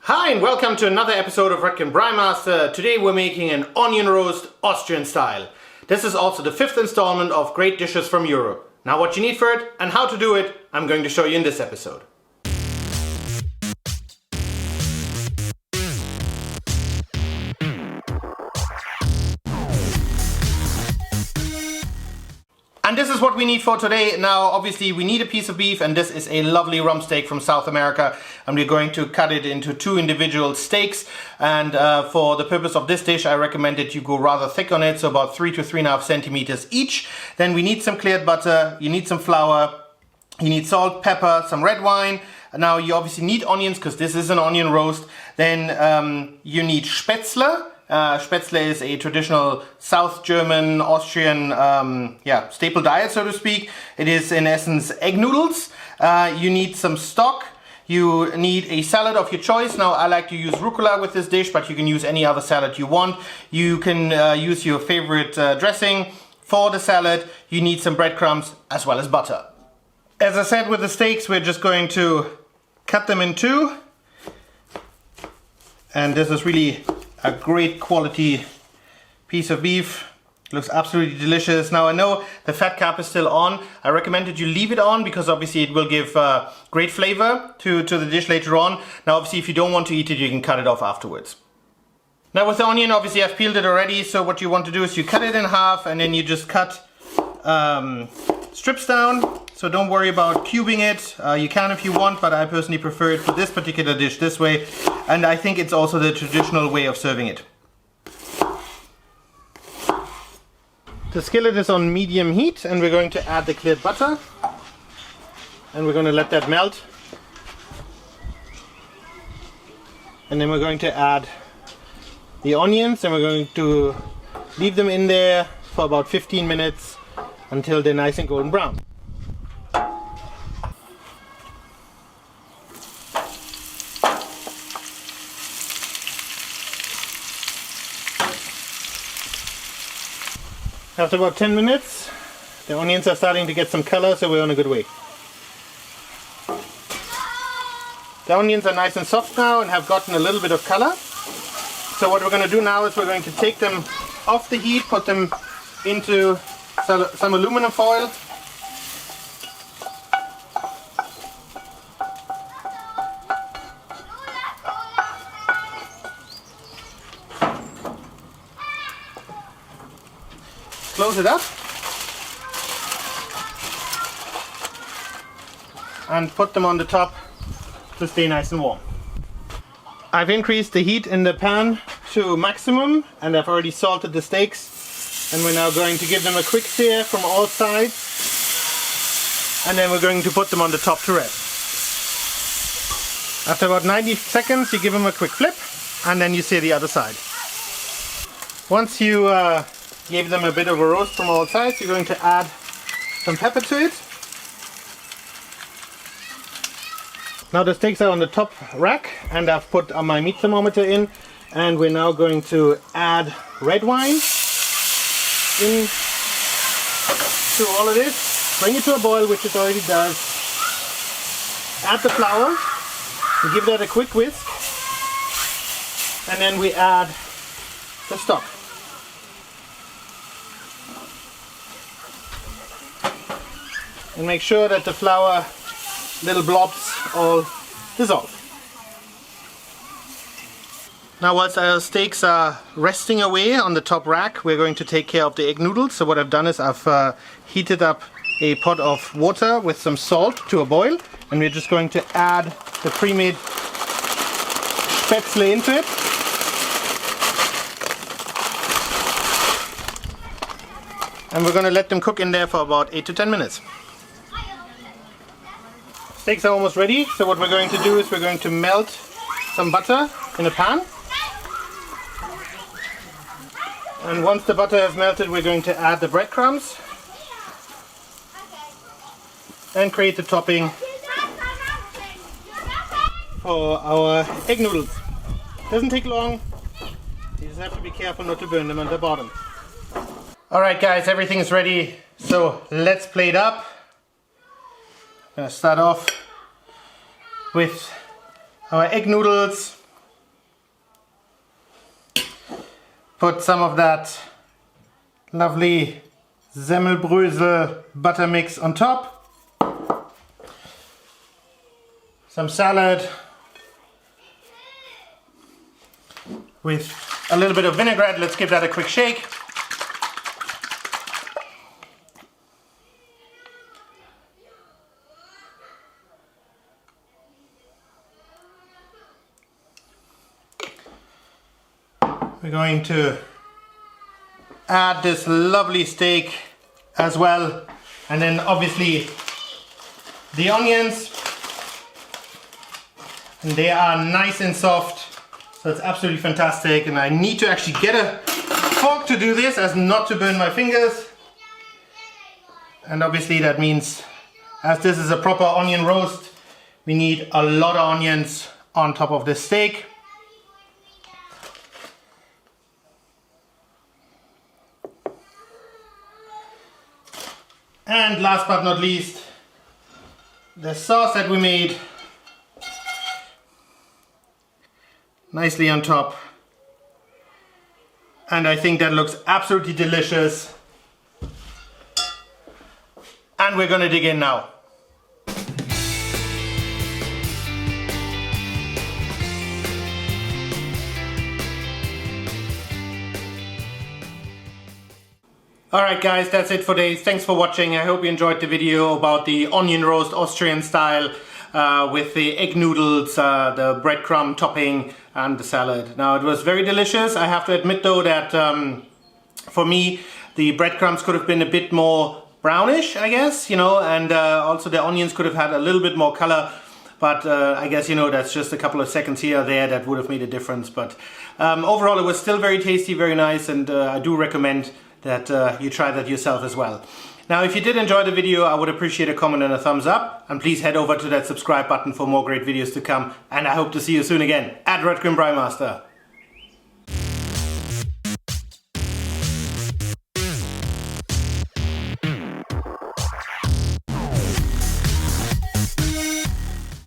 Hi and welcome to another episode of Roettgen Braai Master. Today we're making an onion roast Austrian style. This is also the fifth installment of great dishes from Europe. Now what you need for it and how to do it, I'm going to show you in this episode. And this is what we need for today. Now obviously we need a piece of beef, and this is a lovely rump steak from South America, and we're going to cut it into two individual steaks. And for the purpose of this dish I recommend that you go rather thick on it, so about 3 to 3.5 centimeters each. Then we need some cleared butter, you need some flour, you need salt, pepper, some red wine. Now you obviously need onions because this is an onion roast. Then you need Spätzle. Spätzle is a traditional South German, Austrian staple diet, so to speak. It is in essence egg noodles. You need some stock. You need a salad of your choice. Now I like to use rucola with this dish, but you can use any other salad you want. You can use your favorite dressing for the salad. You need some breadcrumbs as well as butter. As I said, with the steaks we're just going to cut them in two. And this is really a great quality piece of beef. Looks absolutely delicious. Now I know the fat cap is still on. I recommend that you leave it on because obviously it will give great flavor to the dish later on. Now obviously if you don't want to eat it, you can cut it off afterwards. Now with the onion, obviously I've peeled it already, so what you want to do is you cut it in half and then you just cut strips down. So don't worry about cubing it. You can if you want, but I personally prefer it for this particular dish this way. And I think it's also the traditional way of serving it. The skillet is on medium heat and we're going to add the cleared butter. And we're going to let that melt. And then we're going to add the onions and we're going to leave them in there for about 15 minutes until they're nice and golden brown. After about 10 minutes, the onions are starting to get some color, so we're on a good way. The onions are nice and soft now and have gotten a little bit of color. So what we're going to do now is we're going to take them off the heat, put them into some aluminum foil. Close it up and put them on the top to stay nice and warm. I've increased the heat in the pan to maximum and I've already salted the steaks, and we're now going to give them a quick sear from all sides, and then we're going to put them on the top to rest. After about 90 seconds you give them a quick flip and then you sear the other side. Once you gave them a bit of a roast from all sides, you're going to add some pepper to it. Now the steaks are on the top rack and I've put my meat thermometer in, and we're now going to add red wine in to all of this. Bring it to a boil, which it already does. Add the flour and give that a quick whisk, and then we add the stock. And make sure that the flour little blobs all dissolve. Now whilst our steaks are resting away on the top rack, we're going to take care of the egg noodles. So what I've done is I've heated up a pot of water with some salt to a boil, and we're just going to add the pre-made Spätzle into it. And we're going to let them cook in there for about 8 to 10 minutes. Steaks are almost ready, so what we're going to do is we're going to melt some butter in a pan. And once the butter has melted, we're going to add the breadcrumbs and create the topping for our egg noodles. Doesn't take long, you just have to be careful not to burn them on the bottom. Alright guys, everything is ready, so let's plate up. I'm going to start off with our egg noodles. put some of that lovely Semmelbrösel butter mix on top. Some salad with a little bit of vinaigrette. Let's give that a quick shake. We're going to add this lovely steak as well, and then obviously the onions, and they are nice and soft, so it's absolutely fantastic. And I need to actually get a fork to do this as not to burn my fingers, and obviously that means, as this is a proper onion roast, we need a lot of onions on top of this steak. And last but not least, the sauce that we made, nicely on top. And I think that looks absolutely delicious. And we're gonna dig in now. Alright guys, that's it for today. Thanks for watching. I hope you enjoyed the video about the onion roast Austrian style with the egg noodles, the breadcrumb topping and the salad. Now it was very delicious. I have to admit though that for me the breadcrumbs could have been a bit more brownish, I guess, you know, and also the onions could have had a little bit more color. But I guess, you know, that's just a couple of seconds here or there that would have made a difference. But overall it was still very tasty, very nice, and I do recommend that you try that yourself as well. Now, if you did enjoy the video, I would appreciate a comment and a thumbs up. And please head over to that subscribe button for more great videos to come. And I hope to see you soon again at Roettgen Braai Master.